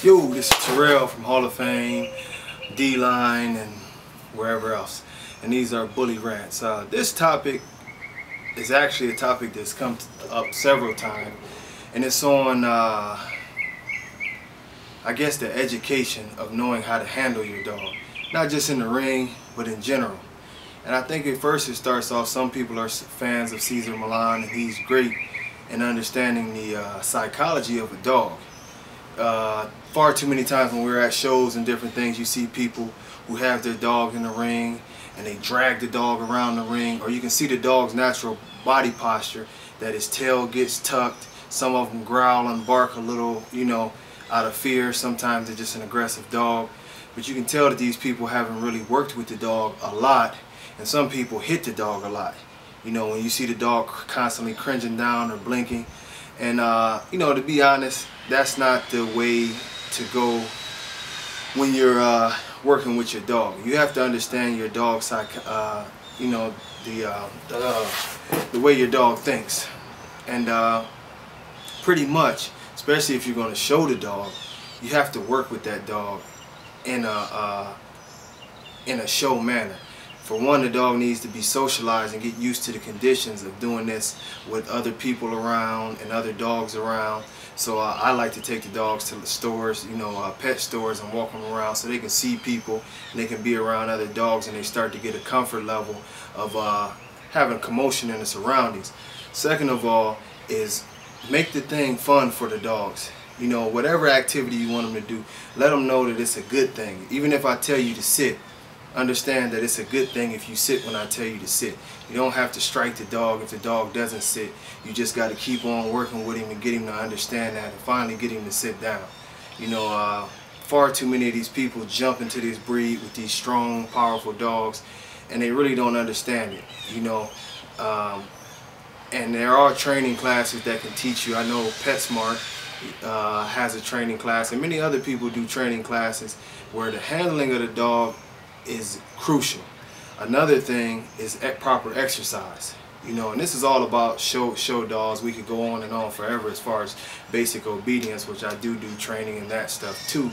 Yo, this is Terrell from Hall of Fame, D-Line, and wherever else. And these are bully rants. This topic is actually a topic that's come up several times, and it's on, I guess, the education of knowing how to handle your dog. Not just in the ring, but in general. And I think at first it starts off, some people are fans of Cesar Millan, and he's great in understanding the psychology of a dog. Far too many times when we're at shows and different things, you see people who have their dog in the ring and they drag the dog around the ring, or you can see the dog's natural body posture, that his tail gets tucked. Some of them growl and bark a little, you know, out of fear. Sometimes they're just an aggressive dog. But you can tell that these people haven't really worked with the dog a lot, and some people hit the dog a lot. You know, when you see the dog constantly cringing down or blinking. And you know, to be honest, that's not the way to go when you're working with your dog. You have to understand your dog's you know, the way your dog thinks. And pretty much, especially if you're going to show the dog, you have to work with that dog in a show manner. For one, the dog needs to be socialized and get used to the conditions of doing this with other people around and other dogs around. So I like to take the dogs to the stores, you know, pet stores, and walk them around so they can see people and they can be around other dogs, and they start to get a comfort level of having commotion in the surroundings. Second of all is make the thing fun for the dogs. You know, whatever activity you want them to do, let them know that it's a good thing. Even if I tell you to sit, understand that it's a good thing if you sit when I tell you to sit. You don't have to strike the dog if the dog doesn't sit. You just got to keep on working with him and get him to understand that, and finally get him to sit down. You know, far too many of these people jump into this breed with these strong, powerful dogs, and they really don't understand it. You know, and there are training classes that can teach you. I know PetSmart has a training class, and many other people do training classes where the handling of the dog is crucial. Another thing is proper exercise. You know, and this is all about show dogs. We could go on and on forever as far as basic obedience, which I do training and that stuff too.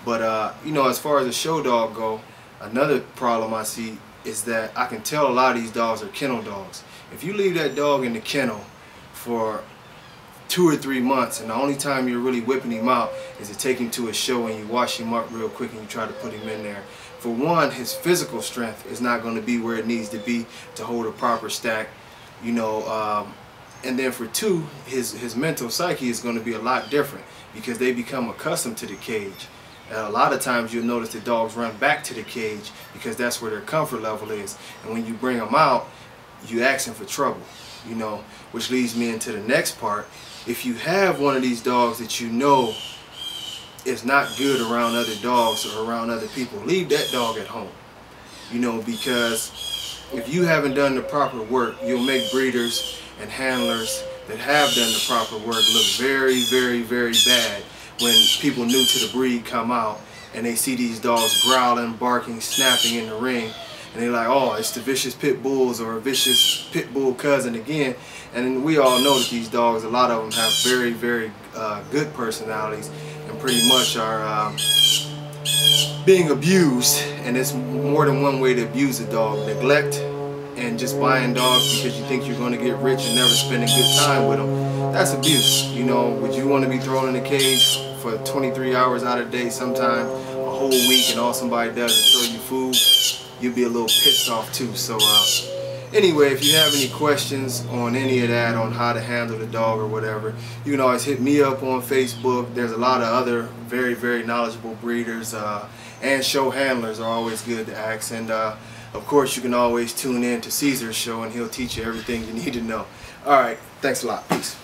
But you know, as far as a show dog go, another problem I see is that I can tell a lot of these dogs are kennel dogs. If you leave that dog in the kennel for 2 or 3 months, and the only time you're really whipping him out is to take him to a show and you wash him up real quick and you try to put him in there. For one, his physical strength is not going to be where it needs to be to hold a proper stack, you know, and then for two, his mental psyche is going to be a lot different because they become accustomed to the cage. A lot of times you'll notice the dogs run back to the cage because that's where their comfort level is, and when you bring them out, you asking for trouble, you know, which leads me into the next part. If you have one of these dogs that you know is not good around other dogs or around other people, leave that dog at home. You know, because if you haven't done the proper work, you'll make breeders and handlers that have done the proper work look very, very, very bad when people new to the breed come out and they see these dogs growling, barking, snapping in the ring, and they're like, oh, it's the vicious pit bulls or a vicious pit bull cousin again. And we all know that these dogs, a lot of them have very, very good personalities and pretty much are being abused. And it's more than one way to abuse a dog. Neglect and just buying dogs because you think you're going to get rich and never spending good time with them. That's abuse. You know, would you want to be thrown in a cage for 23 hours out of the day, sometime a whole week, and all somebody does is throw you food? You'd be a little pissed off too. So anyway, if you have any questions on any of that, on how to handle the dog or whatever, you can always hit me up on Facebook. There's a lot of other very, very knowledgeable breeders and show handlers are always good to ask. And of course, you can always tune in to Cesar's show and he'll teach you everything you need to know. All right, thanks a lot. Peace.